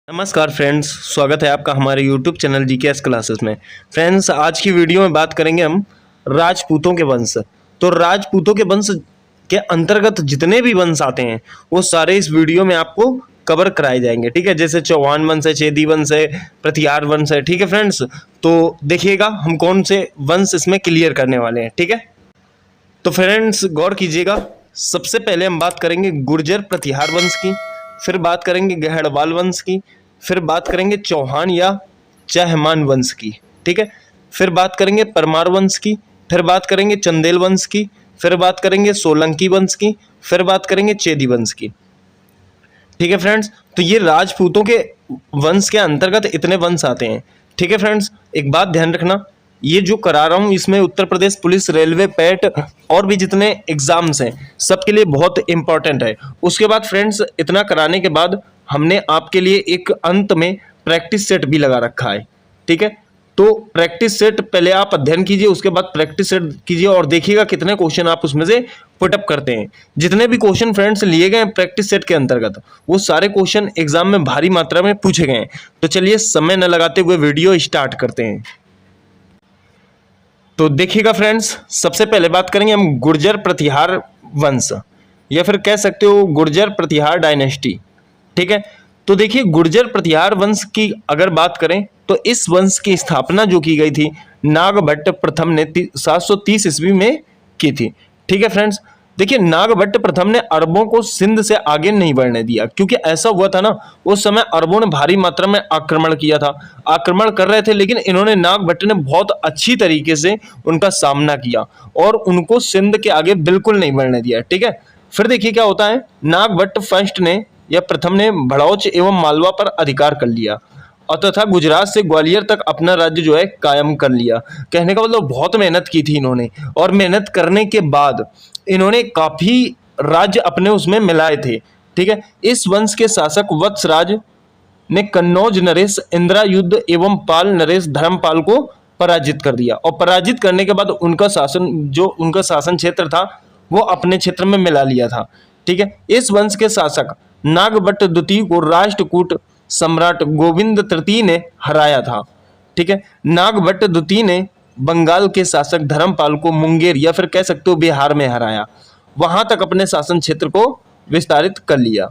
नमस्कार फ्रेंड्स, स्वागत है आपका हमारे YouTube चैनल जीकेएस क्लासेस में। फ्रेंड्स, आज की वीडियो में बात करेंगे हम राजपूतों के वंश। तो राजपूतों के वंश के अंतर्गत जितने भी वंश आते हैं वो सारे इस वीडियो में आपको कवर कराए जाएंगे। ठीक है, जैसे चौहान वंश है, चेदी वंश है, प्रतिहार वंश है। ठीक है फ्रेंड्स, तो देखिएगा हम कौन से वंश इसमें क्लियर करने वाले हैं। ठीक है, तो फ्रेंड्स गौर कीजिएगा। सबसे पहले हम बात करेंगे गुर्जर प्रतिहार वंश की, फिर बात करेंगे गहड़वाल वंश की, फिर बात करेंगे चौहान या चहमान वंश की। ठीक है, फिर बात करेंगे परमार वंश की, फिर बात करेंगे चंदेल वंश की, फिर बात करेंगे सोलंकी वंश की, फिर बात करेंगे चेदी वंश की। ठीक है फ्रेंड्स, तो ये राजपूतों के वंश के अंतर्गत इतने वंश आते हैं। ठीक है फ्रेंड्स, एक बात ध्यान रखना, ये जो करा रहा हूँ इसमें Uttar Pradesh police, railway, PAT और भी जितने एग्जाम्स हैं सबके लिए बहुत इंपॉर्टेंट है। उसके बाद फ्रेंड्स इतना कराने के बाद हमने आपके लिए एक अंत में प्रैक्टिस सेट भी लगा रखा है। ठीक है, तो प्रैक्टिस सेट पहले आप अध्ययन कीजिए, उसके बाद प्रैक्टिस सेट कीजिए और देखिएगा कितने क्वेश्चन आप उसमें से पुटअप करते हैं। जितने भी क्वेश्चन फ्रेंड्स लिए गए प्रैक्टिस सेट के अंतर्गत वो सारे क्वेश्चन एग्जाम में भारी मात्रा में पूछे गए हैं। तो चलिए समय न लगाते हुए वीडियो स्टार्ट करते हैं। तो देखिएगा फ्रेंड्स, सबसे पहले बात करेंगे हम गुर्जर प्रतिहार वंश या फिर कह सकते हो गुर्जर प्रतिहार डायनेस्टी। ठीक है, तो देखिए गुर्जर प्रतिहार वंश की अगर बात करें तो इस वंश की स्थापना जो की गई थी नागभट्ट प्रथम ने 730 ईस्वी में की थी। ठीक है फ्रेंड्स, देखिए नागभट्ट प्रथम ने अरबों को सिंध से आगे नहीं बढ़ने दिया, क्योंकि ऐसा हुआ था ना उस समय अरबों ने भारी मात्रा में आक्रमण किया था, आक्रमण कर रहे थे, लेकिन इन्होंने नागभट्ट ने बहुत अच्छी तरीके से उनका सामना किया और उनको सिंध के आगे बिल्कुल नहीं बढ़ने दिया। ठीक है, फिर देखिए क्या होता है, नागभट्ट फर्स्ट ने या प्रथम ने भड़ौच एवं मालवा पर अधिकार कर लिया और तथा गुजरात से ग्वालियर तक अपना राज्य जो है कायम कर लिया। कहने का मतलब बहुत मेहनत की थी इन्होंने और मेहनत करने के बाद इन्होंने काफी राज्य अपने उसमें मिलाए थे। ठीक है, इस वंश के शासक वत्सराज ने कन्नौज नरेश इंद्रायुद्ध एवं पाल नरेश धर्मपाल को पराजित कर दिया और पराजित करने के बाद उनका शासन क्षेत्र था वो अपने क्षेत्र में मिला लिया था। ठीक है, इस वंश के शासक नागभट्ट द्वितीय को राष्ट्रकूट सम्राट गोविंद तृतीय ने हराया था। ठीक है, नागभट्ट द्वितीय ने बंगाल के शासक धर्मपाल को मुंगेर या फिर कह सकते हो बिहार में हराया, वहां तक अपने शासन क्षेत्र को विस्तारित कर लिया।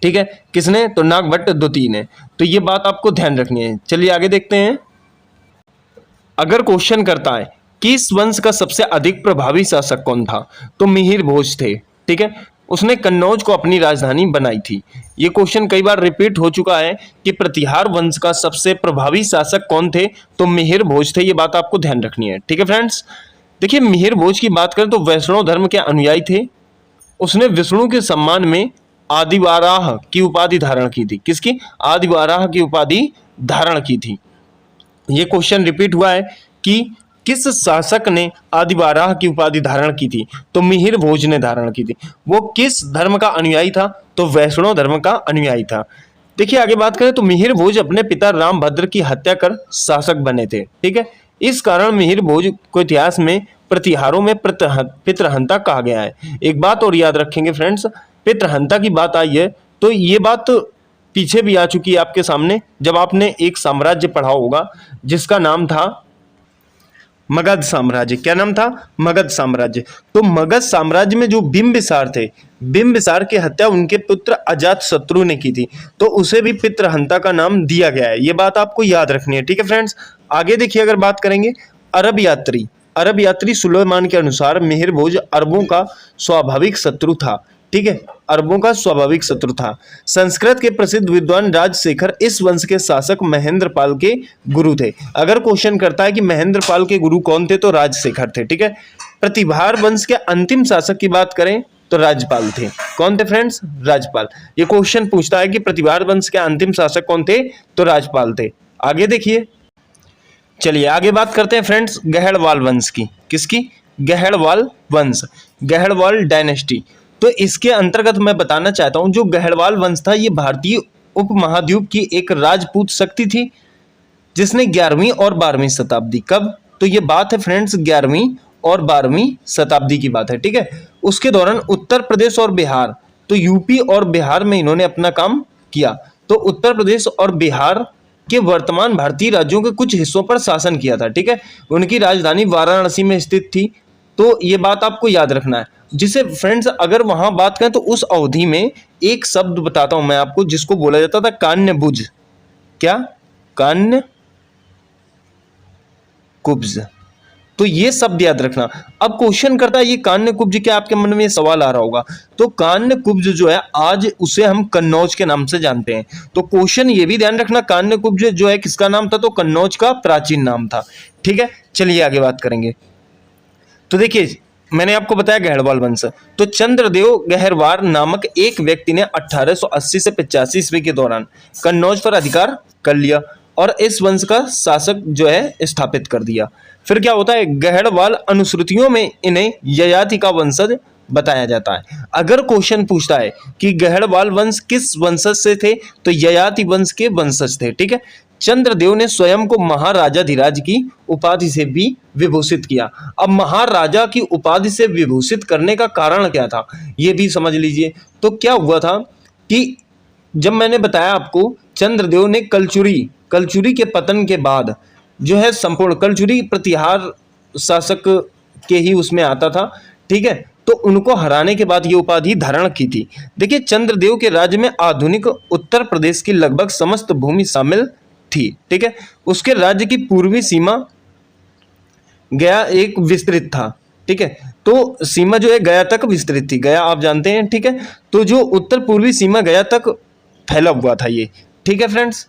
ठीक है, किसने? तो नागभट्ट द्वितीय ने। तो ये बात आपको ध्यान रखनी है। चलिए आगे देखते हैं। अगर क्वेश्चन करता है कि इस वंश का सबसे अधिक प्रभावी शासक कौन था, तो मिहिर भोज थे। ठीक है, उसने कन्नौज को अपनी राजधानी बनाई थी। ये क्वेश्चन कई बार रिपीट हो चुका है कि प्रतिहार वंश का सबसे प्रभावी शासक कौन थे, तो मिहिर भोज थे। ये बात आपको ध्यान रखनी है। ठीक है फ्रेंड्स, देखिए मिहिर भोज की बात करें तो वैष्णव धर्म के अनुयायी थे। उसने विष्णु के सम्मान में आदिवाराह की उपाधि धारण की थी। किसकी? आदिवाराह की उपाधि धारण की थी। ये क्वेश्चन रिपीट हुआ है कि किस शासक ने आदिवाराह की उपाधि धारण की थी, तो मिहिर भोज ने धारण की थी। वो किस धर्म का अनुयायी था, तो वैष्णव धर्म का अनुयायी था। देखिए आगे बात करें तो मिहिर भोज अपने पिता रामभद्र की हत्या कर शासक बने थे। ठीक है, इस कारण मिहिर भोज को इतिहास में प्रतिहारों में पितृहंता कहा गया है। एक बात और याद रखेंगे फ्रेंड्स, पितृहंता की बात आई है तो ये बात पीछे भी आ चुकी है आपके सामने, जब आपने एक साम्राज्य पढ़ा होगा जिसका नाम था मगध साम्राज्य। क्या नाम था? मगध साम्राज्य। तो मगध साम्राज्य में जो बिंबिसार थे, बिंबिसार की हत्या उनके पुत्र अजातशत्रु ने की थी, तो उसे भी पितृहंता का नाम दिया गया है। ये बात आपको याद रखनी है। ठीक है फ्रेंड्स, आगे देखिए अगर बात करेंगे अरब यात्री सुलेमान के अनुसार मिहिर भोज अरबों का स्वाभाविक शत्रु था। ठीक है, अरबों का स्वाभाविक शत्रु था। संस्कृत के प्रसिद्ध विद्वान राजशेखर इस वंश के शासक महेंद्र पाल के गुरु थे। अगर क्वेश्चन करता है कि महेंद्र पाल के गुरु कौन थे, तो राजशेखर थे। ठीक है, प्रतिहार वंश के अंतिम शासक की बात करें तो राजपाल थे। कौन थे फ्रेंड्स? राजपाल। ये क्वेश्चन पूछता है कि प्रतिहार वंश के अंतिम शासक कौन थे, तो राजपाल थे। आगे देखिए, चलिए आगे बात करते हैं फ्रेंड्स गहड़वाल वंश की। किसकी? गहड़वाल वंश, गहड़वाल डायनेस्टी। तो इसके अंतर्गत मैं बताना चाहता हूं जो गहड़वाल वंश था ये भारतीय उपमहाद्वीप की एक राजपूत शक्ति थी जिसने 11वीं और 12वीं शताब्दी, कब? तो ये बात है फ्रेंड्स 11वीं और 12वीं शताब्दी की बात है। ठीक है, उसके दौरान उत्तर प्रदेश और बिहार, तो यूपी और बिहार में इन्होंने अपना काम किया। तो उत्तर प्रदेश और बिहार के वर्तमान भारतीय राज्यों के कुछ हिस्सों पर शासन किया था। ठीक है, उनकी राजधानी वाराणसी में स्थित थी। तो ये बात आपको याद रखना है। जिसे फ्रेंड्स अगर वहां बात करें तो उस अवधि में एक शब्द बताता हूं मैं आपको, जिसको बोला जाता था कान्यभुज। क्या? कान्य कुब्ज। तो ये शब्द याद रखना। अब क्वेश्चन करता है ये कान्य कुब्ज, क्या आपके मन में ये सवाल आ रहा होगा? तो कान्य कुब्ज जो है आज उसे हम कन्नौज के नाम से जानते हैं। तो क्वेश्चन ये भी ध्यान रखना, कान्य कुब्ज जो है किसका नाम था? तो कन्नौज का प्राचीन नाम था। ठीक है, चलिए आगे बात करेंगे। तो देखिए मैंने आपको बताया गहरवाल वंश। तो चंद्रदेव गहरवार नामक एक व्यक्ति ने 1880 से 85 ईस्वी के दौरान कन्नौज पर अधिकार कर लिया और इस वंश का शासक जो है स्थापित कर दिया। फिर क्या होता है, गहरवाल अनुश्रुतियों में इन्हें ययाति का वंशज बताया जाता है। अगर क्वेश्चन पूछता है कि गहरवाल वंश किस वंशज से थे, तो ययाति वंश के वंशज थे। ठीक है, चंद्रदेव ने स्वयं को महाराजाधिराज की उपाधि से भी विभूषित किया। अब महाराजा की उपाधि से विभूषित करने का कारण क्या था, यह भी समझ लीजिए। तो क्या हुआ था कि जब मैंने बताया आपको चंद्रदेव ने कलचुरी के पतन के बाद जो है संपूर्ण कलचुरी प्रतिहार शासक के ही उसमें आता था। ठीक है, तो उनको हराने के बाद ये उपाधि धारण की थी। देखिए चंद्रदेव के राज्य में आधुनिक उत्तर प्रदेश की लगभग समस्त भूमि शामिल थी। ठीक है, उसके राज्य की पूर्वी सीमा गया एक विस्तृत था। ठीक है, तो सीमा जो है गया तक विस्तृत थी। गया आप जानते हैं। ठीक है, तो जो उत्तर पूर्वी सीमा गया तक फैला हुआ था ये। ठीक है फ्रेंड्स,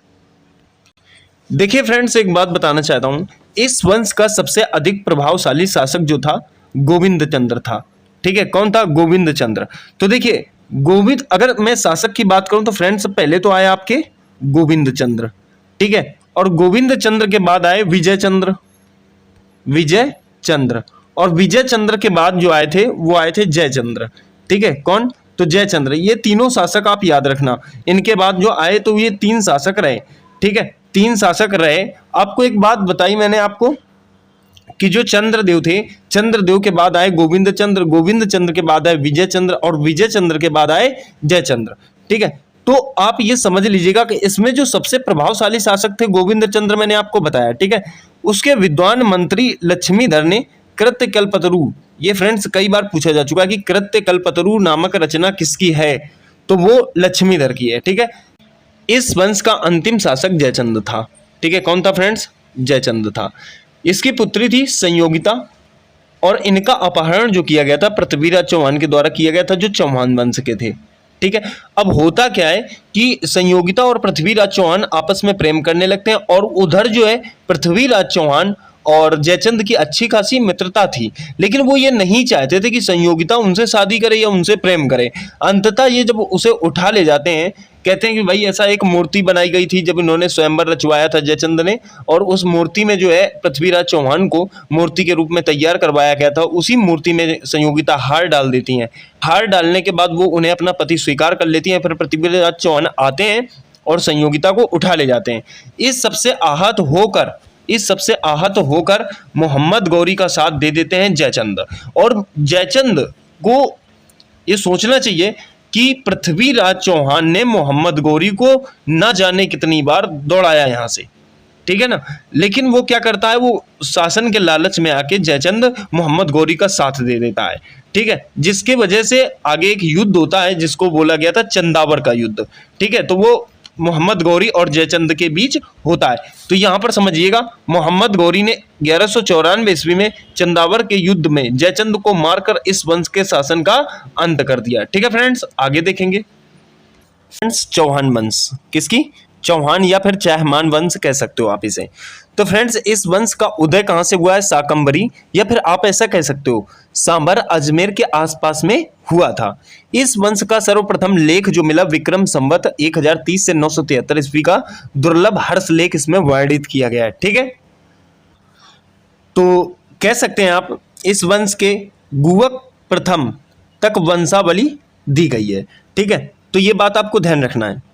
देखिए फ्रेंड्स एक बात बताना चाहता हूं, इस वंश का सबसे अधिक प्रभावशाली शासक जो था गोविंद चंद्र था। ठीक है, कौन था? गोविंद चंद्र। तो देखिए गोविंद, अगर मैं शासक की बात करूं तो फ्रेंड्स पहले तो आए आपके गोविंद चंद्र। ठीक है, और गोविंद चंद्र के बाद आए विजय चंद्र। और विजय चंद्र के बाद जो आए थे वो आए थे जयचंद्र। ठीक है, कौन? तो जयचंद्र। ये तीनों शासक आप याद रखना। इनके बाद जो आए तो ये 3 शासक रहे। ठीक है, 3 शासक रहे। आपको एक बात बताई मैंने आपको कि जो चंद्रदेव थे, चंद्रदेव के बाद आए गोविंद चंद्र के बाद आए विजय चंद्र और विजय चंद्र के बाद आए जयचंद्र। ठीक है, तो आप ये समझ लीजिएगा कि इसमें जो सबसे प्रभावशाली शासक थे गोविंद चंद्र, मैंने आपको बताया। ठीक है, उसके विद्वान मंत्री लक्ष्मीधर ने कृत्य कल्पतरु, ये फ्रेंड्स कई बार पूछा जा चुका है कि कृत्य कल्पतरु नामक रचना किसकी है, तो वो लक्ष्मीधर की है। ठीक है, इस वंश का अंतिम शासक जयचंद्र था। ठीक है, कौन था फ्रेंड्स? जयचंद्र था। इसकी पुत्री थी संयोगिता और इनका अपहरण जो किया गया था पृथ्वीराज चौहान के द्वारा किया गया था, जो चौहान वंश के थे। ठीक है, अब होता क्या है कि संयोगिता और पृथ्वीराज चौहान आपस में प्रेम करने लगते हैं और उधर जो है पृथ्वीराज चौहान और जयचंद की अच्छी खासी मित्रता थी, लेकिन वो ये नहीं चाहते थे कि संयोगिता उनसे शादी करे या उनसे प्रेम करे। अंततः ये जब उसे उठा ले जाते हैं, कहते हैं कि भाई ऐसा एक मूर्ति बनाई गई थी जब इन्होंने स्वयंवर रचवाया था जयचंद ने, और उस मूर्ति में जो है पृथ्वीराज चौहान को मूर्ति के रूप में तैयार करवाया गया था। उसी मूर्ति में संयोगिता हार डाल देती हैं। हार डालने के बाद वो उन्हें अपना पति स्वीकार कर लेती हैं। फिर पृथ्वीराज चौहान आते हैं और संयोगिता को उठा ले जाते हैं। इस सबसे आहत होकर मोहम्मद गौरी का साथ दे देते हैं जयचंद। और जयचंद को ये सोचना चाहिए कि पृथ्वीराज चौहान ने मोहम्मद गौरी को न जाने कितनी बार दौड़ाया यहां से। ठीक है ना, लेकिन वो क्या करता है, वो शासन के लालच में आके जयचंद मोहम्मद गौरी का साथ दे देता है। ठीक है, जिसके वजह से आगे एक युद्ध होता है जिसको बोला गया था चंदावर का युद्ध। ठीक है, तो वो मोहम्मद गौरी और जयचंद के बीच होता है। तो यहां पर समझिएगा, मोहम्मद गौरी ने 1194 ईस्वी में चंदावर के युद्ध में जयचंद को मारकर इस वंश के शासन का अंत कर दिया। ठीक है फ्रेंड्स, आगे देखेंगे। फ्रेंड्स चौहान वंश, किसकी? चौहान या फिर चहमान वंश कह सकते हो आप इसे। तो फ्रेंड्स इस वंश का उदय कहां से हुआ है? शाकंभरी, या फिर आप ऐसा कह सकते हो सांभर अजमेर के आसपास में हुआ था। इस वंश का सर्वप्रथम लेख जो मिला विक्रम संवत 1030 से 973 ईस्वी का दुर्लभ हर्ष लेख इसमें वर्णित किया गया है। ठीक है, तो कह सकते हैं आप इस वंश के गुवक प्रथम तक वंशावली दी गई है। ठीक है, तो ये बात आपको ध्यान रखना है।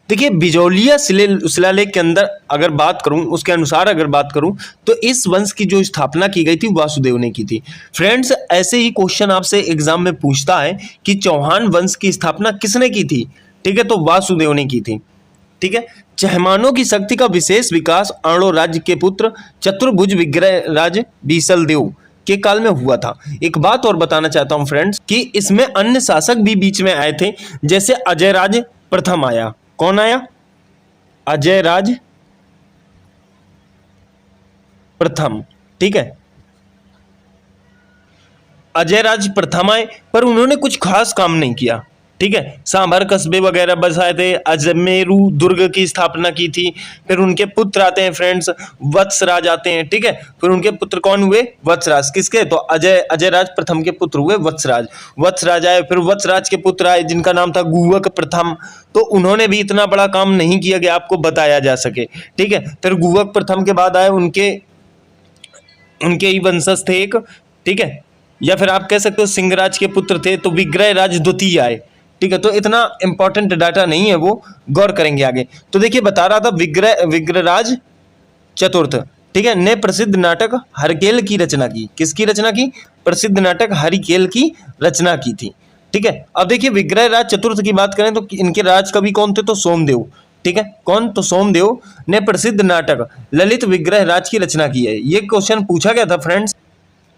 देखिए बिजौलिया शिलालेख के अंदर अगर बात करूं, उसके अनुसार अगर बात करूं, तो इस वंश की जो स्थापना की गई थी वासुदेव ने की थी। फ्रेंड्स ऐसे ही क्वेश्चन आपसे एग्जाम में पूछता है कि चौहान वंश की स्थापना किसने की थी, ठीक है, तो वासुदेव ने की थी। ठीक है, चहमानों की शक्ति का विशेष विकास अर्णो राज्य के पुत्र चतुर्भुज विग्रहराज बीसलदेव के काल में हुआ था। एक बात और बताना चाहता हूं फ्रेंड्स कि इसमें अन्य शासक भी बीच में आए थे, जैसे अजयराज प्रथम आया। कौन आया? अजयराज प्रथम। ठीक है, अजयराज प्रथम आए, पर उन्होंने कुछ खास काम नहीं किया। ठीक है, सांभर कस्बे वगैरह बसाए थे, अजमेरू दुर्ग की स्थापना की थी। फिर उनके पुत्र आते हैं फ्रेंड्स, वत्सराज आते हैं। ठीक है, फिर उनके पुत्र कौन हुए? वत्सराज। किसके? तो अजयराज प्रथम के पुत्र हुए वत्सराज। वत्सराज आए, फिर वत्सराज के पुत्र आए जिनका नाम था गुहक प्रथम। तो उन्होंने भी इतना बड़ा काम नहीं किया कि आपको बताया जा सके। ठीक है, फिर गुहक प्रथम के बाद आए उनके ही वंशज थे एक। ठीक है, या फिर आप कह सकते हो सिंहराज के पुत्र थे, तो विग्रहराज द्वितीय आए। ठीक है, तो इतना इंपॉर्टेंट डाटा नहीं है, वो गौर करेंगे आगे। तो देखिए बता रहा था विग्रहराज चतुर्थ, ठीक है, ने प्रसिद्ध नाटक हरकेल की रचना की। किसकी रचना की? प्रसिद्ध नाटक हरिकेल की रचना की थी। ठीक है, अब देखिए विग्रहराज चतुर्थ की बात करें तो इनके राज कवि कौन थे? तो सोमदेव। ठीक है, कौन? तो सोमदेव ने प्रसिद्ध नाटक ललित विग्रहराज की रचना की है। ये क्वेश्चन पूछा गया था फ्रेंड्स।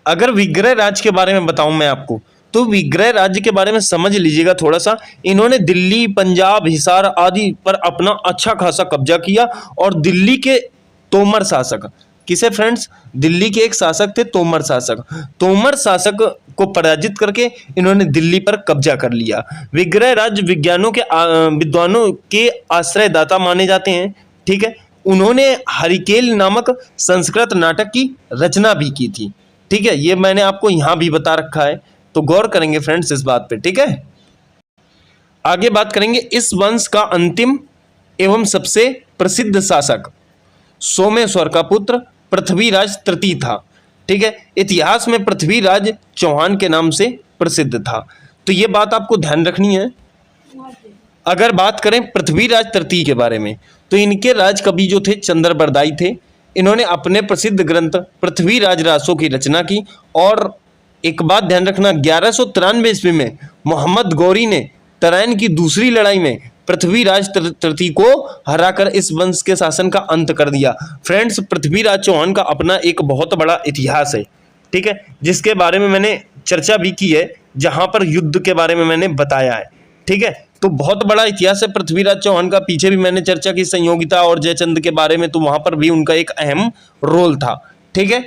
अगर विग्रहराज के बारे में बताऊं मैं आपको, तो विग्रह राज्य के बारे में समझ लीजिएगा थोड़ा सा। इन्होंने दिल्ली, पंजाब, हिसार आदि पर अपना अच्छा खासा कब्जा किया, और दिल्ली के तोमर शासक, किसे फ्रेंड्स? दिल्ली के एक शासक थे तोमर शासक। तोमर शासक को पराजित करके इन्होंने दिल्ली पर कब्जा कर लिया। विग्रह राज्य विद्वानों के आश्रयदाता माने जाते हैं। ठीक है, उन्होंने हरिकेल नामक संस्कृत नाटक की रचना भी की थी। ठीक है, ये मैंने आपको यहां भी बता रखा है, तो गौर करेंगे फ्रेंड्स इस बात पे। ठीक है, आगे बात करेंगे। इस वंश का अंतिम एवं सबसे प्रसिद्ध शासक सोमेश्वर का पुत्र पृथ्वीराज तृतीय था। ठीक है, इतिहास में पृथ्वीराज चौहान के नाम से प्रसिद्ध था। तो ये बात आपको ध्यान रखनी है। अगर बात करें पृथ्वीराज तृतीय के बारे में, तो इनके राज कवि जो थे चंद्रबरदाई थे। इन्होंने अपने प्रसिद्ध ग्रंथ पृथ्वीराज रासो की रचना की। और एक बात ध्यान रखना, 1193 ईस्वी में मोहम्मद गौरी ने तराइन की दूसरी लड़ाई में पृथ्वीराज तृतीय को हराकर इस वंश के शासन का अंत कर दिया। फ्रेंड्स, पृथ्वीराज चौहान का अपना एक बहुत बड़ा इतिहास है। ठीक है, जिसके बारे में मैंने चर्चा भी की है, जहां पर युद्ध के बारे में मैंने बताया है। ठीक है, तो बहुत बड़ा इतिहास है पृथ्वीराज चौहान का। पीछे भी मैंने चर्चा की संयोगिता और जयचंद के बारे में, तो वहां पर भी उनका एक अहम रोल था। ठीक है,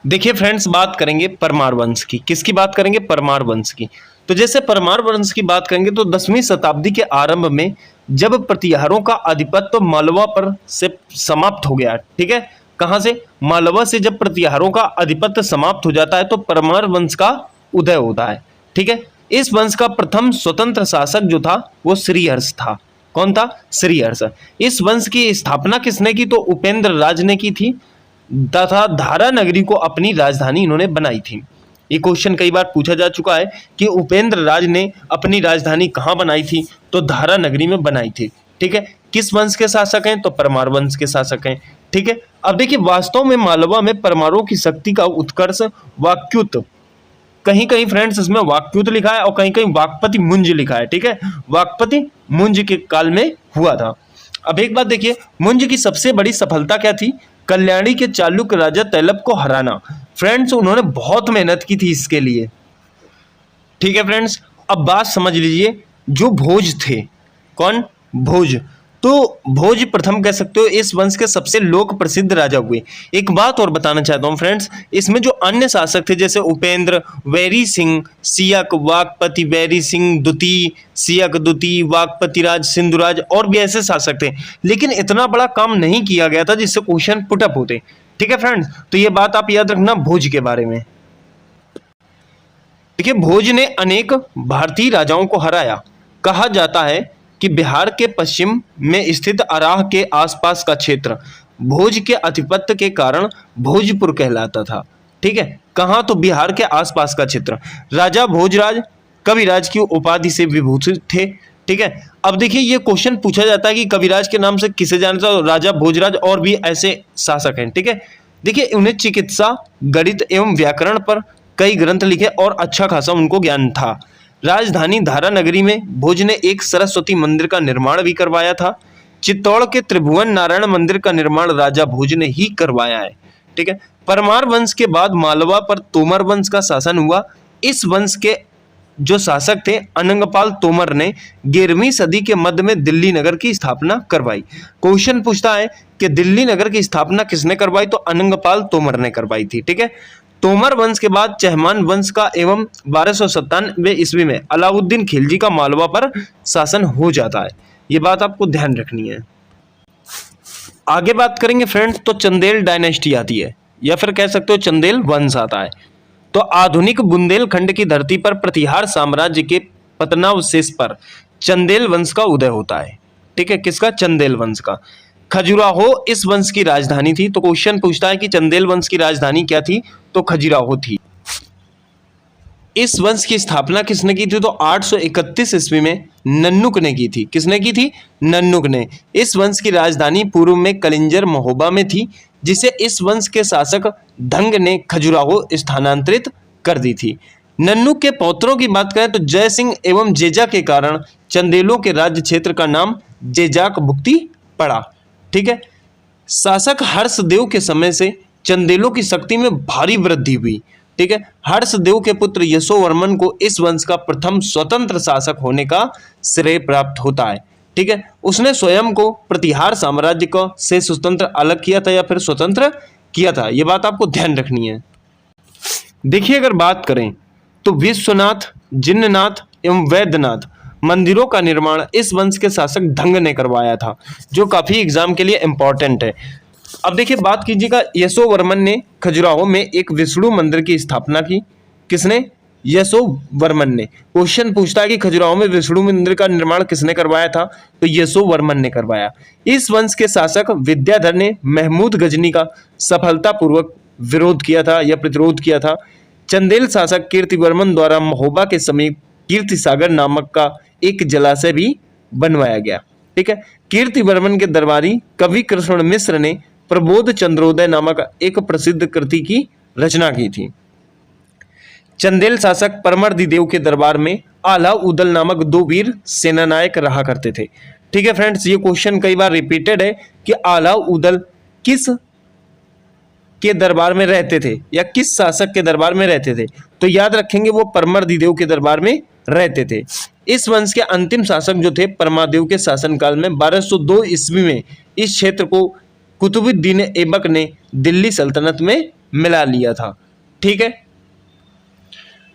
देखिए फ्रेंड्स, बात करेंगे परमार वंश की। किसकी बात करेंगे? परमार वंश की। तो जैसे परमार वंश की बात करेंगे तो 10वीं शताब्दी के आरंभ में जब प्रतिहारों का आधिपत्य तो मालवा पर से समाप्त हो गया। ठीक है, कहां से? मालवा से जब प्रतिहारों का आधिपत्य समाप्त हो जाता है तो परमार वंश का उदय होता है। ठीक है, इस वंश का प्रथम स्वतंत्र शासक जो था वो श्रीहर्ष था। कौन था? श्रीहर्ष। इस वंश की स्थापना किसने की? तो उपेंद्र राज ने की थी, तथा धारा नगरी को अपनी राजधानी इन्होंने बनाई थी। ये क्वेश्चन कई बार पूछा जा चुका है कि उपेंद्र राज ने अपनी राजधानी कहाँ बनाई थी? तो धारा नगरी में बनाई थी। ठीक है, किस वंश के शासक हैं? तो परमार वंश के शासक हैं। ठीक है, अब देखिए वास्तव में मालवा में परमारों की शक्ति का उत्कर्ष वाक्युत, कहीं कहीं फ्रेंड्स इसमें वाक्युत लिखा है और कहीं कहीं वाक्पति मुंज लिखा है। ठीक है, वाक्पति मुंज के काल में हुआ था। अब एक बात देखिए, मुंज की सबसे बड़ी सफलता क्या थी? कल्याणी के चालुक्य राजा तैलप को हराना। फ्रेंड्स, उन्होंने बहुत मेहनत की थी इसके लिए। ठीक है फ्रेंड्स, अब बात समझ लीजिए। जो भोज थे, कौन? भोज। तो भोज प्रथम कह सकते हो इस वंश के सबसे लोक प्रसिद्ध राजा हुए। एक बात और बताना चाहता हूं फ्रेंड्स, इसमें जो अन्य शासक थे जैसे उपेंद्र, वैरी सिंह, सियक, वाकपति वैरी सिंह द्वितीय, सियक द्वितीय, वाकपति राज, सिंधुराज और भी ऐसे शासक थे, लेकिन इतना बड़ा काम नहीं किया गया था जिससे क्वेश्चन पुटअप होते। ठीक है फ्रेंड्स, तो ये बात आप याद रखना भोज के बारे में। देखिए, भोज ने अनेक भारतीय राजाओं को हराया। कहा जाता है कि बिहार के पश्चिम में स्थित अराह के आसपास का क्षेत्र भोज के आधिपत्य के कारण भोजपुर कहलाता था। ठीक है, कहाँ? तो बिहार के आसपास का क्षेत्र। राजा भोजराज कविराज की उपाधि से विभूषित थे। ठीक है, अब देखिए ये क्वेश्चन पूछा जाता है कि कविराज के नाम से किसे जानता है? राजा भोजराज और भी ऐसे शासक हैं। ठीक है, देखिए उन्हें चिकित्सा, गणित एवं व्याकरण पर कई ग्रंथ लिखे और अच्छा खासा उनको ज्ञान था। राजधानी धारा नगरी में भोज ने एक सरस्वती मंदिर का निर्माण भी करवाया था। चित्तौड़ के त्रिभुवन नारायण मंदिर का निर्माण राजा भोज ने ही करवाया है। ठीक है। परमार वंश के बाद मालवा पर तोमर वंश का शासन हुआ। इस वंश के जो शासक थे अनंगपाल तोमर ने 11वीं सदी के मध्य में दिल्ली नगर की स्थापना करवाई। क्वेश्चन पूछता है कि दिल्ली नगर की स्थापना किसने करवाई, तो अनंगपाल तोमर ने करवाई थी। ठीक है। तोमर वंश के बाद चहमान वंश का एवं 1297 ईस्वी में अलाउद्दीन खिलजी का मालवा पर शासन हो जाता है। ये बात आपको ध्यान रखनी है। आगे बात करेंगे फ्रेंड्स तो चंदेल डायनेस्टी आती है, या फिर कह सकते हो चंदेल वंश आता है। तो आधुनिक बुंदेलखंड की धरती पर प्रतिहार साम्राज्य के पतनावशेष पर चंदेल वंश का उदय होता है। ठीक है, किसका? चंदेल वंश का। खजुराहो इस वंश की राजधानी थी। तो क्वेश्चन पूछता है कि चंदेल वंश की राजधानी क्या थी, तो खजुराहो थी। इस वंश की स्थापना किसने की थी, तो 831 ईस्वी में नन्नुक ने की थी। किसने की थी? नन्नुक ने। इस वंश की राजधानी पूर्व में कलिंजर महोबा में थी, जिसे इस वंश के शासक धंग ने खजुराहो स्थानांतरित कर दी थी। नन्नुक के पौत्रों की बात करें तो जय सिंह एवं जेजा के कारण चंदेलों के राज्य क्षेत्र का नाम जेजाक भुक्ति पड़ा। ठीक है। शासक हर्षदेव के समय से चंदेलों की शक्ति में भारी वृद्धि हुई। ठीक है। हर्षदेव के पुत्र यशोवर्मन को इस वंश का प्रथम स्वतंत्र शासक होने का श्रेय प्राप्त होता है। ठीक है। उसने स्वयं को प्रतिहार साम्राज्य को से स्वतंत्र अलग किया था या फिर स्वतंत्र किया था। यह बात आपको ध्यान रखनी है। देखिए, अगर बात करें तो विश्वनाथ, जिन्ननाथ एवं वैद्यनाथ मंदिरों का निर्माण इस वंश के शासक धंग ने करवाया था, जो काफी एग्जाम के लिए इंपॉर्टेंट है। अब देखिए, बात कीजिएगा, यशोवर्मन ने खजुराहो में एक विष्णु मंदिर की स्थापना की। किसने? यशोवर्मन ने। क्वेश्चन पूछता है कि खजुराहो में विष्णु मंदिर का निर्माण किसने करवाया था, तो यशोवर्मन ने करवाया। इस वंश के शासक विद्याधर ने महमूद गजनी का सफलतापूर्वक विरोध किया था या प्रतिरोध किया था। चंदेल शासक कीर्तिवर्मन द्वारा महोबा के समीप कीर्ति सागर नामक का एक जलाशय भी बनवाया गया। ठीक है। कीर्तिवर्मन के दरबारी कवि कृष्ण मिश्र ने प्रबोध चंद्रोदय नामक एक प्रसिद्ध कृति की रचना की थी। चंदेल शासक परमर्दिदेव के दरबार में आला उदल नामक 2 वीर सेनानायक रहा करते थे। ठीक है फ्रेंड्स, ये क्वेश्चन कई बार रिपीटेड है कि आला उदल किस के दरबार में रहते थे या किस शासक के दरबार में रहते थे, तो याद रखेंगे वो परमर्दिदेव के दरबार में रहते थे। इस वंश के अंतिम शासक जो थे परमादेव के शासनकाल में 1202 ईस्वी में इस क्षेत्र को कुतुबुद्दीन ऐबक ने दिल्ली सल्तनत में मिला लिया था। ठीक है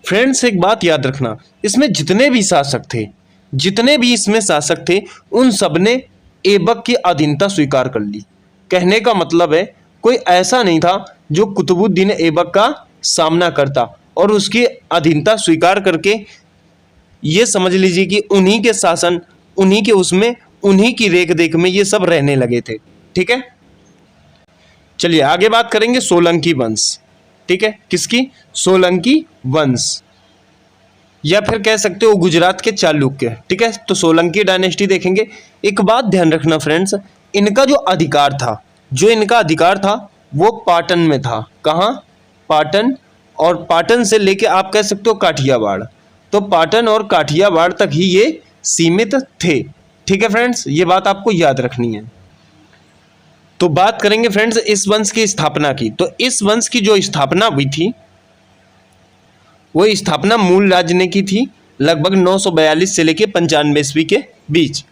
फ्रेंड्स, एक बात याद रखना, इसमें जितने भी शासक थे, जितने भी इसमें शासक थे, उन सब ने ऐबक की अधीनता स्वीकार कर ली। कहने का मतलब है कोई ऐसा नहीं था जो कुतुबुद्दीन ऐबक का सामना करता और उसकी अधीनता स्वीकार करके ये समझ लीजिए कि उन्हीं के शासन, उन्हीं के उसमें, उन्हीं की रेख देख में ये सब रहने लगे थे। ठीक है, चलिए आगे बात करेंगे सोलंकी वंश। ठीक है, किसकी? सोलंकी वंश, या फिर कह सकते हो गुजरात के चालुक्य। ठीक है, तो सोलंकी डायनेस्टी देखेंगे। एक बात ध्यान रखना फ्रेंड्स, इनका जो अधिकार था, वो पाटन में था। कहाँ? पाटन, और पाटन से लेके आप कह सकते हो काठियावाड़। तो पाटन और काठियावाड़ तक ही ये सीमित थे। ठीक है फ्रेंड्स, ये बात आपको याद रखनी है। तो बात करेंगे फ्रेंड्स इस वंश की स्थापना की। तो इस वंश की जो स्थापना हुई थी, वो स्थापना मूल राज ने की थी लगभग 942 से लेके 95 ईस्वी के बीच।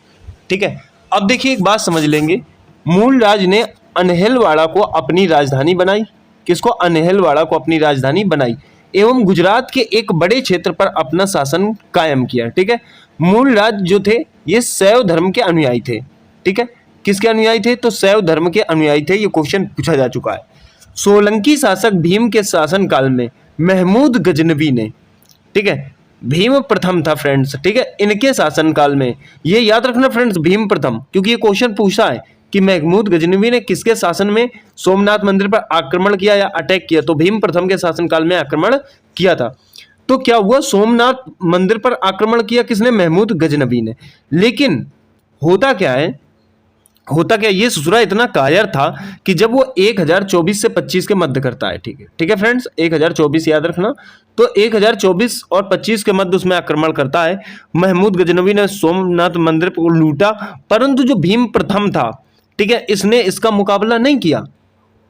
ठीक है, अब देखिए एक बात समझ लेंगे, मूल राज ने अनहेलवाड़ा को अपनी राजधानी बनाई। किसको? अनहेलवाड़ा को अपनी राजधानी बनाई एवं गुजरात के एक बड़े क्षेत्र पर अपना शासन कायम किया। ठीक है, मूल राज जो थे ये शैव धर्म के अनुयायी थे। ठीक है, किसके अनुयायी थे? तो शैव धर्म के अनुयायी थे। ये क्वेश्चन पूछा जा चुका है। सोलंकी शासक भीम के शासन काल में महमूद गजनवी ने, ठीक है, भीम प्रथम था फ्रेंड्स। ठीक है, इनके शासन काल में, ये याद रखना फ्रेंड्स, भीम प्रथम, क्योंकि ये क्वेश्चन पूछा है कि महमूद गजनवी ने किसके शासन में सोमनाथ मंदिर पर आक्रमण किया या अटैक किया, तो भीम प्रथम के शासनकाल में आक्रमण किया था। तो क्या हुआ? सोमनाथ मंदिर पर आक्रमण किया किसने? महमूद गजनवी ने। लेकिन होता क्या है, होता क्या, ये ससुरा इतना कायर था कि जब वो 1024 से 25 के मध्य करता है, ठीक है फ्रेंड्स, 1024 याद रखना, तो 1024 और 25 के मध्य उसमें आक्रमण करता है। महमूद गजनवी ने सोमनाथ मंदिर को लूटा, परंतु जो भीम प्रथम था, ठीक है, इसने इसका मुकाबला नहीं किया,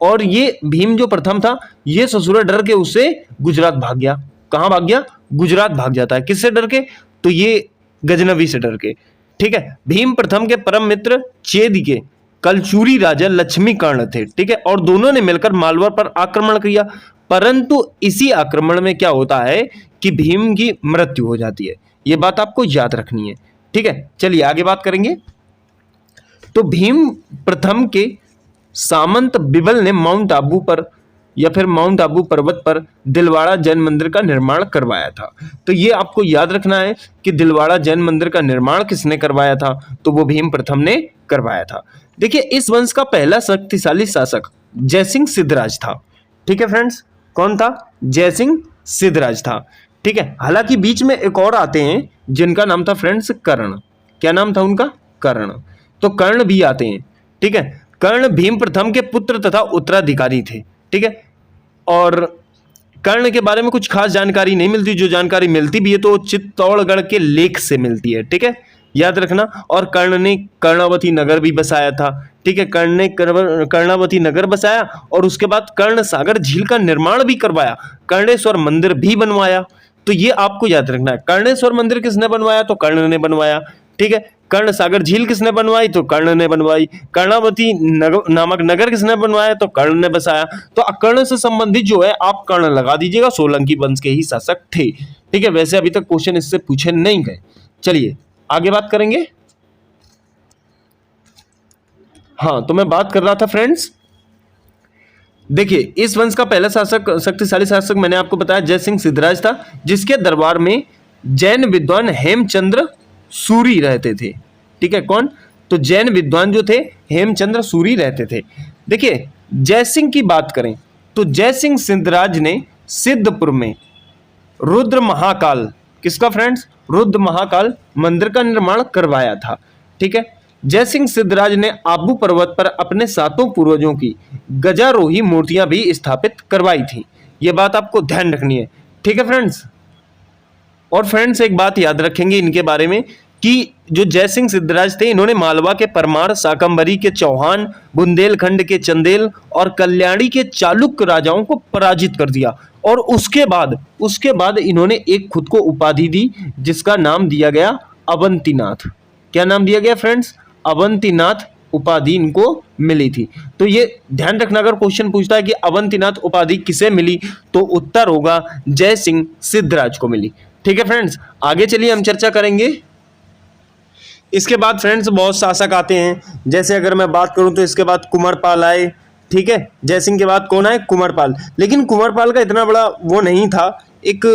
और ये भीम जो प्रथम था, ये ससुरा डर के उससे गुजरात भाग गया। कहां भाग गया? गुजरात भाग जाता है। किससे डर के? तो ये गजनवी से डर के। ठीक है, भीम प्रथम के परम मित्र चेद के कलचूरी राजा लक्ष्मी कर्ण थे, ठीक है, और दोनों ने मिलकर मालवा पर आक्रमण किया, परंतु इसी आक्रमण में क्या होता है कि भीम की मृत्यु हो जाती है। यह बात आपको याद रखनी है। ठीक है, चलिए आगे बात करेंगे। तो भीम प्रथम के सामंत बिबल ने माउंट आबू पर या फिर माउंट आबू पर्वत पर दिलवाड़ा जैन मंदिर का निर्माण करवाया था। तो ये आपको याद रखना है कि दिलवाड़ा जैन मंदिर का निर्माण किसने करवाया था? तो वो भीम प्रथम ने करवाया था। देखिए, इस वंश का पहला शक्तिशाली शासक जयसिंह सिद्धराज था। ठीक है फ्रेंड्स, कौन था? जयसिंह सिद्धराज था। ठीक है, हालांकि बीच में एक और आते हैं जिनका नाम था फ्रेंड्स कर्ण। क्या नाम था उनका? कर्ण। तो कर्ण भी आते हैं। ठीक है, कर्ण भीम प्रथम के पुत्र तथा उत्तराधिकारी थे। ठीक है, और कर्ण के बारे में कुछ खास जानकारी नहीं मिलती, जो जानकारी मिलती भी है तो चित्तौड़गढ़ के लेख से मिलती है। ठीक है, याद रखना। और कर्ण ने कर्णावती नगर भी बसाया था। ठीक है, कर्ण ने कर्णावती नगर बसाया और उसके बाद कर्ण सागर झील का निर्माण भी करवाया, कर्णेश्वर मंदिर भी बनवाया। तो ये आपको याद रखना है। कर्णेश्वर मंदिर किसने बनवाया? तो कर्ण ने बनवाया। ठीक है, कर्ण सागर झील किसने बनवाई? तो कर्ण ने बनवाई। कर्णावती नामक नगर किसने बनवाया? तो कर्ण ने बसाया। तो कर्ण से संबंधित जो है आप कर्ण लगा दीजिएगा, सोलंकी वंश के ही शासक थे। ठीक है, वैसे अभी तक क्वेश्चन इससे पूछे नहीं गए। चलिए आगे बात करेंगे। हाँ, तो मैं बात कर रहा था फ्रेंड्स, देखिए इस वंश का पहला शासक, शक्तिशाली शासक मैंने आपको बताया जयसिंह सिद्धराज था, जिसके दरबार में जैन विद्वान हेमचंद्र सूरी रहते थे। ठीक है, कौन? तो जैन विद्वान जो थे हेमचंद्र सूरी रहते थे। देखिए, जयसिंह की बात करें तो जयसिंह सिद्धराज ने सिद्धपुर में रुद्र महाकाल, किसका फ्रेंड्स? रुद्र महाकाल मंदिर का निर्माण करवाया था। ठीक है, जयसिंह सिद्धराज ने आबू पर्वत पर अपने 7 पूर्वजों की गजारोही मूर्तियां भी स्थापित करवाई थी। यह बात आपको ध्यान रखनी है। ठीक है फ्रेंड्स, और फ्रेंड्स एक बात याद रखेंगे इनके बारे में कि जो जयसिंह सिद्धराज थे, इन्होंने मालवा के परमार, शाकंभरी के चौहान, बुंदेलखंड के चंदेल और कल्याणी के चालुक्य राजाओं को पराजित कर दिया। और उसके बाद इन्होंने एक खुद को उपाधि दी जिसका नाम दिया गया अवंतीनाथ। क्या नाम दिया गया फ्रेंड्स? अवंतीनाथ उपाधि इनको मिली थी। तो ये ध्यान रखना, अगर क्वेश्चन पूछता है कि अवंतीनाथ उपाधि किसे मिली, तो उत्तर होगा जयसिंह सिद्धराज को मिली। ठीक है फ्रेंड्स, आगे चलिए हम चर्चा करेंगे। इसके बाद फ्रेंड्स बहुत शासक आते हैं, जैसे अगर मैं बात करूं तो इसके बाद कुंवरपाल आए। ठीक है, जयसिंह के बाद कौन आए? कुंवरपाल। लेकिन कुंवरपाल का इतना बड़ा वो नहीं था, एक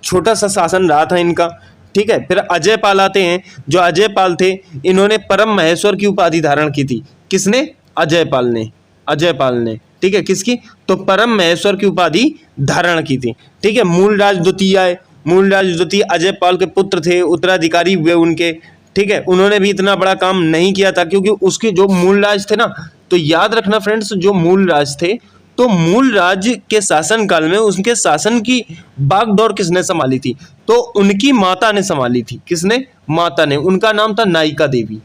छोटा सा शासन रहा था इनका। ठीक है, फिर अजयपाल आते हैं। जो अजयपाल थे, इन्होंने परम महेश्वर की उपाधि धारण की थी। किसने? अजयपाल ने। ठीक है, किसकी? तो परम महेश्वर की उपाधि धारण की थी। ठीक है, मूलराज द्वितीय आए। मूलराज द्वितीय अजयपाल के पुत्र थे, उत्तराधिकारी हुए उनके। ठीक है, उन्होंने भी इतना बड़ा काम नहीं किया था, क्योंकि उसके जो मूलराज थे ना, तो याद रखना फ्रेंड्स, जो मूलराज थे, तो मूलराज के शासन काल में उनके शासन की बागडोर किसने संभाली थी? तो उनकी माता ने संभाली थी। किसने? माता ने। उनका नाम था नायिका देवी।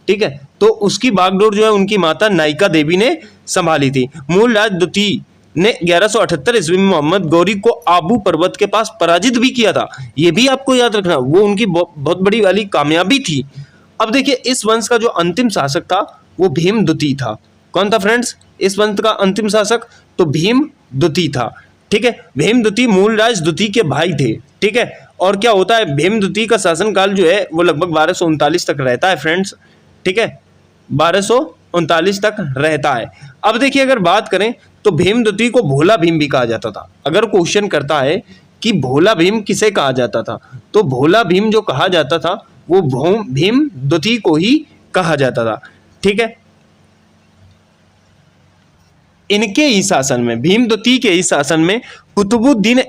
ठीक है, तो उसकी बागडोर जो है उनकी माता नायिका देवी ने संभाली थी। मूलराज द्वितीय ने 1178 ईस्वी में मोहम्मद गौरी को आबू पर्वत के पास पराजित भी किया था। यह भी आपको याद रखना, वो उनकी बहुत बड़ी वाली कामयाबी थी। अब देखिए, इस वंश का जो अंतिम शासक था वो भीम द्वितीय था। कौन था फ्रेंड्स इस वंश का अंतिम शासक? तो भीम द्वितीय था। ठीक है, भीम द्वितीय मूलराज द्वितीय के भाई थे। ठीक है, और क्या होता है, भीम द्वितीय का शासनकाल जो है वो लगभग 1239 तक रहता है फ्रेंड्स। ठीक है, 1239 तक रहता है। अब देखिए, अगर बात करें तो भीम द्वितीय को भोला भीम भी कहा जाता था। अगर क्वेश्चन करता है कि भोला भीम किसे कहा जाता था, तो भोला भीम जो कहा जाता था वो भीम द्वितीय को ही कहा जाता था। ठीक है, इनके ही शासन में, भीम द्वितीय के ही शासन में कुतुबुद्दीन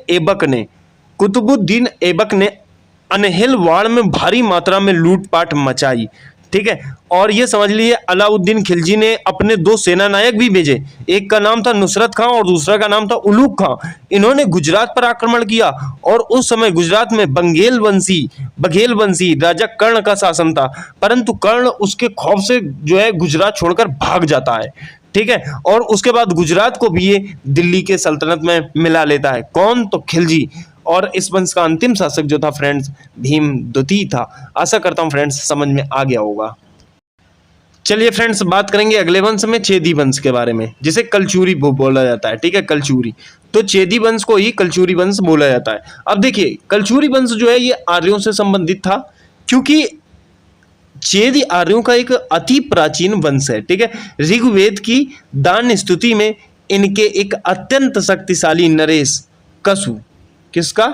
ऐबक ने अनहिलवाड़ में भारी मात्रा में लूटपाट मचाई। ठीक है। और ये समझ लीजिए अलाउद्दीन खिलजी ने अपने दो सेना नायक भी भेजे, एक का नाम था नुसरत खां और दूसरा का नाम था उलूग खां। इन्होंने गुजरात पर आक्रमण किया और उस समय गुजरात में बघेल वंशी राजा कर्ण का शासन था, परंतु कर्ण उसके खौफ से जो है गुजरात छोड़कर भाग जाता है, ठीक है। और उसके बाद गुजरात को भी ये दिल्ली के सल्तनत में मिला लेता है। कौन? तो खिलजी। और इस वंश का अंतिम शासक जो था फ्रेंड्स भीम द्वितीय था। आशा करता हूं फ्रेंड्स समझ में आ गया होगा। चलिए फ्रेंड्स बात करेंगे अगले वंश में चेदी वंश के बारे में, जिसे कलचुरी बोला जाता है, ठीक है, कलचुरी। तो चेदी वंश को ही कलचुरी वंश बोला जाता है। अब देखिए कलचुरी वंश जो है ये आर्यों से संबंधित था, क्योंकि चेदी आर्यों का एक अति प्राचीन वंश है, ठीक है। ऋग्वेद की दान स्तुति में इनके एक अत्यंत शक्तिशाली नरेश कसु, किसका?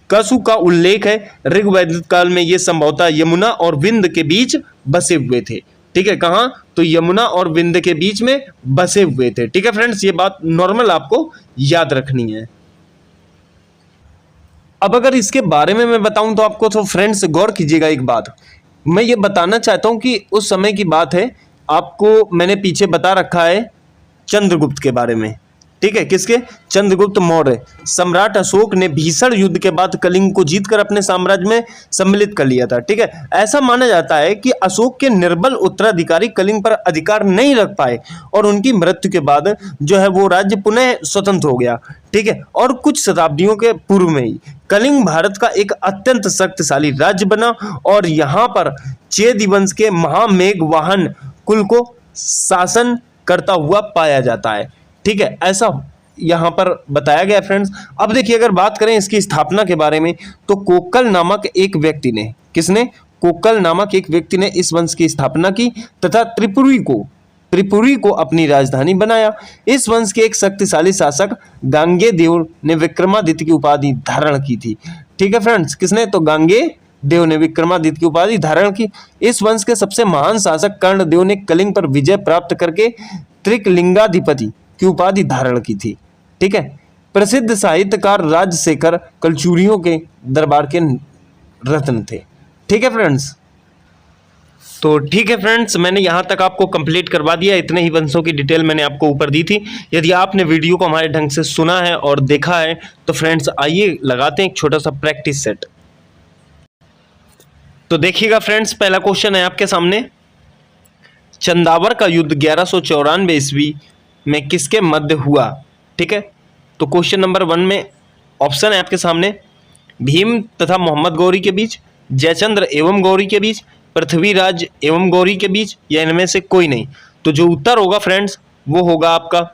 कसु का उल्लेख है। ऋग्वैदिक काल में ये संभवतः यमुना और विंध्य के बीच बसे हुए थे, ठीक है। कहां? तो यमुना और विंध्य के बीच में बसे हुए थे, ठीक है फ्रेंड्स। ये बात नॉर्मल आपको याद रखनी है। अब अगर इसके बारे में मैं बताऊं तो आपको, तो फ्रेंड्स गौर कीजिएगा एक बात, मैं ये बताना चाहता हूं कि उस समय की बात है, आपको मैंने पीछे बता रखा है चंद्रगुप्त के बारे में, ठीक है। किसके? चंद्रगुप्त मौर्य। सम्राट अशोक ने भीषण युद्ध के बाद कलिंग को जीतकर अपने साम्राज्य में सम्मिलित कर लिया था, ठीक है। ऐसा माना जाता है कि अशोक के निर्बल उत्तराधिकारी कलिंग पर अधिकार नहीं रख पाए और उनकी मृत्यु के बाद जो है वो राज्य पुनः स्वतंत्र हो गया, ठीक है। और कुछ शताब्दियों के पूर्व में ही कलिंग भारत का एक अत्यंत शक्तिशाली राज्य बना और यहाँ पर चेदी वंश के महामेघवाहन कुल को शासन करता हुआ पाया जाता है, ठीक है। ऐसा यहां पर बताया गया फ्रेंड्स। अब देखिए अगर बात करें इसकी स्थापना के बारे में, तो कोक्कल नामक एक व्यक्ति ने, किसने? कोक्कल नामक एक व्यक्ति ने इस वंश की स्थापना की तथा त्रिपुरी को अपनी राजधानी बनाया। इस वंश के एक शक्तिशाली शासक गांगेय ने विक्रमादित्य की उपाधि धारण की थी, ठीक है फ्रेंड्स। किसने? तो गांगेय देव ने विक्रमादित्य की उपाधि धारण की। इस वंश के सबसे महान शासक कर्णदेव ने कलिंग पर विजय प्राप्त करके त्रिकलिंगाधिपति की उपाधि धारण की थी, ठीक है। प्रसिद्ध साहित्यकार राजशेखर कलचुरियों के दरबार के रत्न थे, ठीक है फ्रेंड्स। तो ठीक है फ्रेंड्स, मैंने यहां तक आपको कंप्लीट करवा दिया। इतने ही वंशों की डिटेल मैंने आपको ऊपर दी थी। यदि आपने वीडियो को हमारे ढंग से सुना है और देखा है तो फ्रेंड्स आइए लगाते हैं एक छोटा सा प्रैक्टिस सेट। तो देखिएगा फ्रेंड्स, पहला क्वेश्चन है आपके सामने। चंदावर का युद्ध 1194 ईस्वी में किसके मध्य हुआ, ठीक है। तो क्वेश्चन नंबर 1 में ऑप्शन है आपके सामने, भीम तथा मोहम्मद गौरी के बीच, जयचंद्र एवं गौरी के बीच, पृथ्वीराज एवं गौरी के बीच, या इनमें से कोई नहीं। तो जो उत्तर होगा फ्रेंड्स वो होगा आपका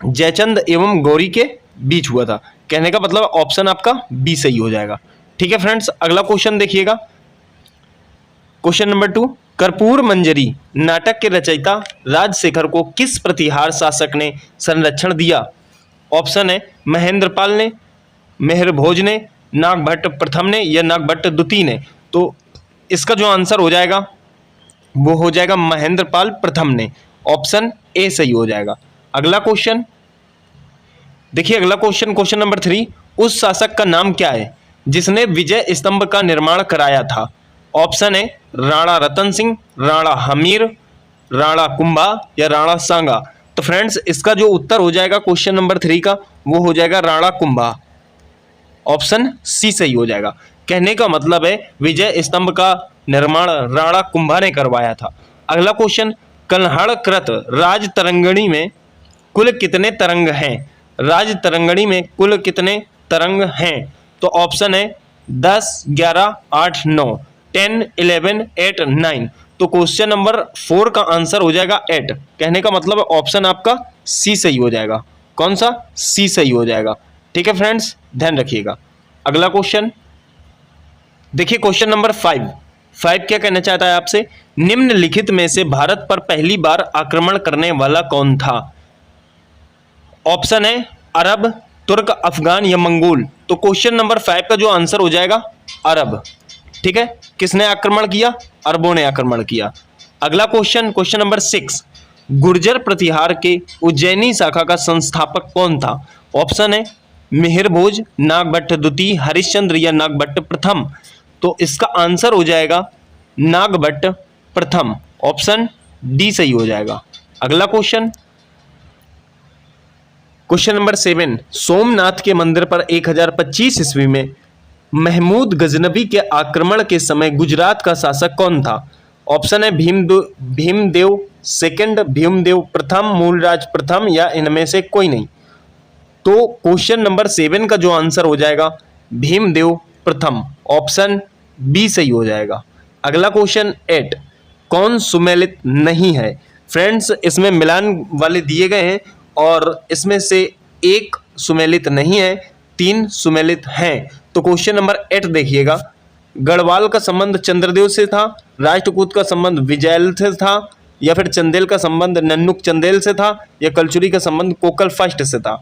जयचंद्र एवं गौरी के बीच हुआ था। कहने का मतलब ऑप्शन आपका बी सही हो जाएगा, ठीक है फ्रेंड्स। अगला क्वेश्चन देखिएगा, क्वेश्चन नंबर 2, कर्पूर मंजरी नाटक के रचयिता राजशेखर को किस प्रतिहार शासक ने संरक्षण दिया? ऑप्शन है महेंद्रपाल ने, मेहरभोज ने, नागभट्ट प्रथम ने, या नागभट्ट द्वितीय ने। तो इसका जो आंसर हो जाएगा वो हो जाएगा महेंद्रपाल प्रथम ने। ऑप्शन ए सही हो जाएगा। अगला क्वेश्चन देखिए, अगला क्वेश्चन, क्वेश्चन नंबर 3, उस शासक का नाम क्या है जिसने विजय स्तंभ का निर्माण कराया था? ऑप्शन है राणा रतन सिंह, राणा हमीर, राणा कुंभा, या राणा सांगा। तो फ्रेंड्स इसका जो उत्तर हो जाएगा क्वेश्चन नंबर 3 का वो हो जाएगा राणा कुंभा। ऑप्शन सी सही हो जाएगा। कहने का मतलब है विजय स्तंभ का निर्माण राणा कुंभा ने करवाया था। अगला क्वेश्चन, कल्हड़कृत राज तरंगिणी में कुल कितने तरंग हैं? राज तरंगिणी में कुल कितने तरंग हैं? तो ऑप्शन है 10, 11, 8, 9, 10, 11, 8, 9। तो क्वेश्चन नंबर 4 का आंसर हो जाएगा 8। कहने का मतलब ऑप्शन आपका सी सही हो जाएगा। कौन सा? सी सही हो जाएगा, ठीक है फ्रेंड्स, ध्यान रखिएगा। अगला क्वेश्चन देखिए, क्वेश्चन नंबर 5 क्या कहना चाहता है आपसे? निम्नलिखित में से भारत पर पहली बार आक्रमण करने वाला कौन था? ऑप्शन है अरब, तुर्क, अफगान, या मंगोल। तो क्वेश्चन नंबर 5 का जो आंसर हो जाएगा अरब, ठीक है। किसने आक्रमण किया? अरबों ने आक्रमण किया। अगला क्वेश्चन, क्वेश्चन नंबर 6, गुर्जर प्रतिहार के उज्जैनी शाखा का संस्थापक कौन था? ऑप्शन है मिहिरभोज, नागभट्ट द्वितीय, हरिश्चंद्र, या नागभट्ट प्रथम। तो इसका आंसर हो जाएगा नागभट्ट प्रथम, ऑप्शन डी सही हो जाएगा। अगला क्वेश्चन, क्वेश्चन नंबर 7, सोमनाथ के मंदिर पर 1025 ईस्वी में महमूद गजनबी के आक्रमण के समय गुजरात का शासक कौन था? ऑप्शन है भीमदेव सेकंड, भीमदेव प्रथम, मूलराज प्रथम, या इनमें से कोई नहीं। तो क्वेश्चन नंबर 7 का जो आंसर हो जाएगा भीमदेव प्रथम, ऑप्शन बी सही हो जाएगा। अगला क्वेश्चन 8, कौन सुमेलित नहीं है? फ्रेंड्स, इसमें मिलान वाले दिए गए हैं और इसमें से एक सुमेलित नहीं है, 3 सुमेलित हैं। तो क्वेश्चन नंबर 8 देखिएगा, गढ़वाल का संबंध चंद्रदेव से था, राष्ट्रकूट का संबंध विजयल से था, या फिर चंदेल का संबंध नन्नुक चंदेल से था, या कलचुरी का संबंध कोकल फर्स्ट से था।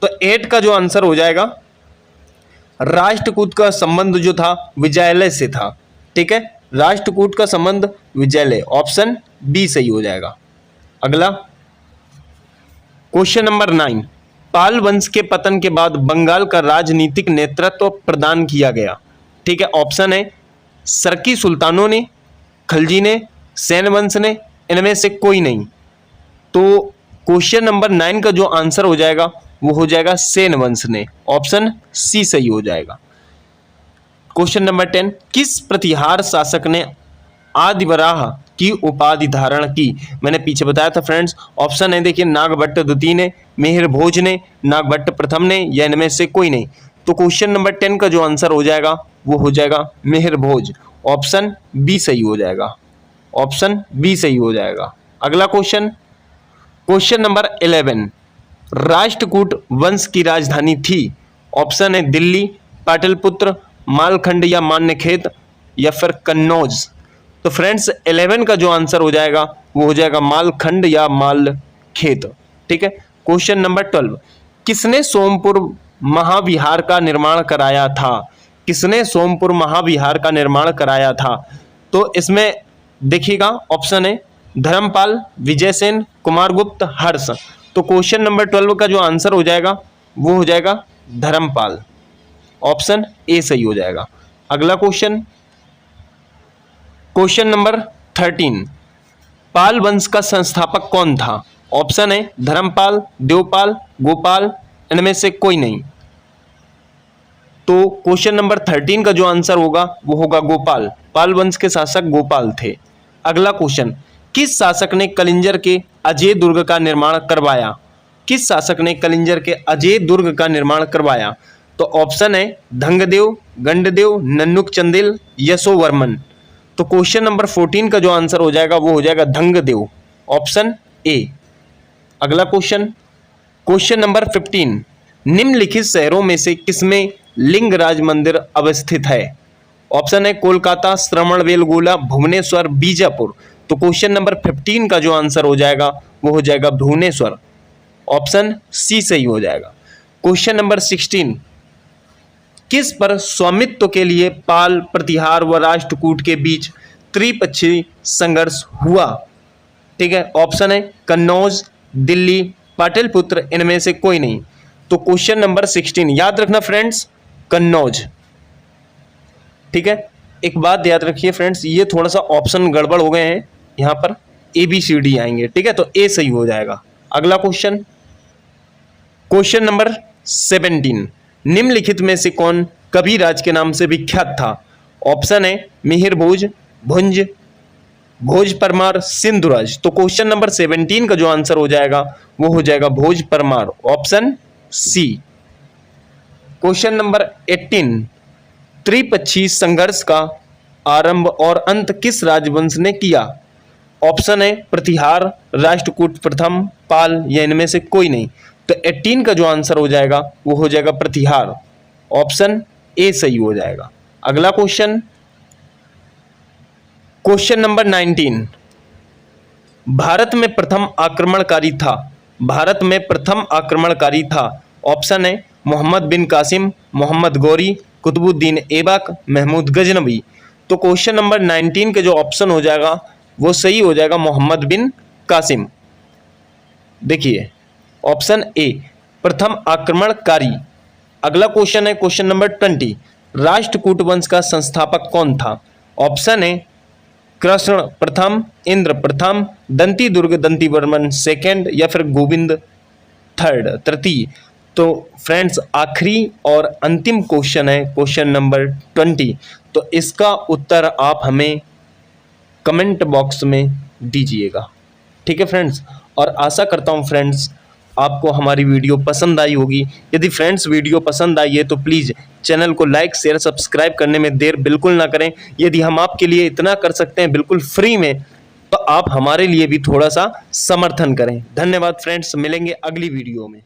तो 8 का जो आंसर हो जाएगा राष्ट्रकूट का संबंध जो था विजयालय से था। ठीक है, राष्ट्रकूट का संबंध विजयालय, ऑप्शन बी सही हो जाएगा। अगला क्वेश्चन नंबर 9, पाल वंश के पतन के बाद बंगाल का राजनीतिक नेतृत्व प्रदान किया गया। ठीक है, ऑप्शन है सरकी सुल्तानों ने, खलजी ने, सेन वंश ने, इनमें से कोई नहीं। तो क्वेश्चन नंबर 9 का जो आंसर हो जाएगा वो हो जाएगा सेन वंश ने, ऑप्शन सी सही हो जाएगा। क्वेश्चन नंबर 10, किस प्रतिहार शासक ने आदिवराह की उपाधि धारण की? मैंने पीछे बताया था फ्रेंड्स, ऑप्शन है देखिए नागभट्ट द्वितीय ने, मिहिर भोज ने, नागभट्ट प्रथम ने, या इनमें से कोई नहीं। तो क्वेश्चन नंबर 10 का जो आंसर हो जाएगा वो हो जाएगा मिहिर भोज, ऑप्शन बी सही हो जाएगा, ऑप्शन बी सही हो जाएगा। अगला क्वेश्चन, क्वेश्चन नंबर 11, राष्ट्रकूट वंश की राजधानी थी? ऑप्शन है दिल्ली, पाटलिपुत्र, मालखंड या मान्यखेत, या फिर कन्नौज। तो फ्रेंड्स 11 का जो आंसर हो जाएगा वो हो जाएगा मालखंड या मालखेत। ठीक है, क्वेश्चन नंबर 12, किसने सोमपुर महाविहार का निर्माण कराया था? किसने सोमपुर महाविहार का निर्माण कराया था? तो इसमें देखिएगा ऑप्शन है धर्मपाल, विजयसेन, कुमारगुप्त, हर्ष। तो क्वेश्चन नंबर 12 का जो आंसर हो जाएगा वो हो जाएगा धर्मपाल, ऑप्शन ए सही हो जाएगा। अगला क्वेश्चन, क्वेश्चन नंबर 13, पाल वंश का संस्थापक कौन था? ऑप्शन है धर्मपाल, देवपाल, गोपाल, इनमें से कोई नहीं। तो क्वेश्चन नंबर 13 का जो आंसर होगा वो होगा गोपाल, पाल वंश के शासक गोपाल थे। अगला क्वेश्चन, किस शासक ने कलिंजर के अजय दुर्ग का निर्माण करवाया? किस शासक ने कलिंजर के अजय दुर्ग का निर्माण करवाया? तो ऑप्शन है धंगदेव, गंडदेव, नन्नुक चंदेल, यशोवर्मन। तो क्वेश्चन नंबर 14 का जो आंसर हो जाएगा वो हो जाएगा धंगदेव, ऑप्शन ए। अगला क्वेश्चन, क्वेश्चन नंबर 15, निम्नलिखित शहरों में से किसमें लिंगराज मंदिर अवस्थित है? ऑप्शन है कोलकाता, श्रवणबेलगोला, भुवनेश्वर, बीजापुर। तो क्वेश्चन नंबर 15 का जो आंसर हो जाएगा वो हो जाएगा भुवनेश्वर, ऑप्शन सी सही हो जाएगा। क्वेश्चन नंबर 16, किस पर स्वामित्व के लिए पाल, प्रतिहार व राष्ट्रकूट के बीच त्रिपक्षीय संघर्ष हुआ? ठीक है, ऑप्शन है कन्नौज, दिल्ली, पाटलिपुत्र, इनमें से कोई नहीं। तो क्वेश्चन नंबर 16 याद रखना फ्रेंड्स, कन्नौज। ठीक है, एक बात याद रखिए फ्रेंड्स, ये थोड़ा सा ऑप्शन गड़बड़ हो गए हैं, यहाँ पर ABCD आएंगे। ठीक है, तो ए सही हो जाएगा। अगला क्वेश्चन, क्वेश्चन नंबर 17, निम्नलिखित में से कौन कविराज के नाम से विख्यात था? ऑप्शन है मिहिर भोज, भुंज, भोज परमार, सिंधुराज। तो क्वेश्चन नंबर 17 का जो आंसर हो जाएगा वो हो जाएगा Bhoj Parmar, option C. Question number 18, त्रिपक्षीय संघर्ष का आरंभ और अंत किस राजवंश ने किया? ऑप्शन है प्रतिहार, राष्ट्रकूट प्रथम, पाल, या इनमें से कोई नहीं। तो 18 का जो आंसर हो जाएगा वो हो जाएगा प्रतिहार, ऑप्शन ए सही हो जाएगा। अगला क्वेश्चन, क्वेश्चन नंबर 19, भारत में प्रथम आक्रमणकारी था? भारत में प्रथम आक्रमणकारी था, ऑप्शन है मोहम्मद बिन कासिम, मोहम्मद गौरी, कुतुबुद्दीन ऐबक, महमूद गजनवी। तो क्वेश्चन नंबर 19 के जो ऑप्शन हो जाएगा वो सही हो जाएगा मोहम्मद बिन कासिम। देखिए ऑप्शन ए प्रथम आक्रमणकारी। अगला क्वेश्चन है क्वेश्चन नंबर 20, राष्ट्रकूट वंश का संस्थापक कौन था? ऑप्शन है कृष्ण प्रथम, इंद्र प्रथम, दंती दुर्ग दंतीवर्मन सेकंड या फिर गोविंद थर्ड तृतीय। तो फ्रेंड्स आखिरी और अंतिम क्वेश्चन है क्वेश्चन नंबर 20। तो इसका उत्तर आप हमें कमेंट बॉक्स में दीजिएगा। ठीक है फ्रेंड्स, और आशा करता हूँ फ्रेंड्स आपको हमारी वीडियो पसंद आई होगी। यदि फ्रेंड्स वीडियो पसंद आई है तो प्लीज़ चैनल को लाइक शेयर सब्सक्राइब करने में देर बिल्कुल ना करें। यदि हम आपके लिए इतना कर सकते हैं बिल्कुल फ्री में, तो आप हमारे लिए भी थोड़ा सा समर्थन करें। धन्यवाद फ्रेंड्स, मिलेंगे अगली वीडियो में।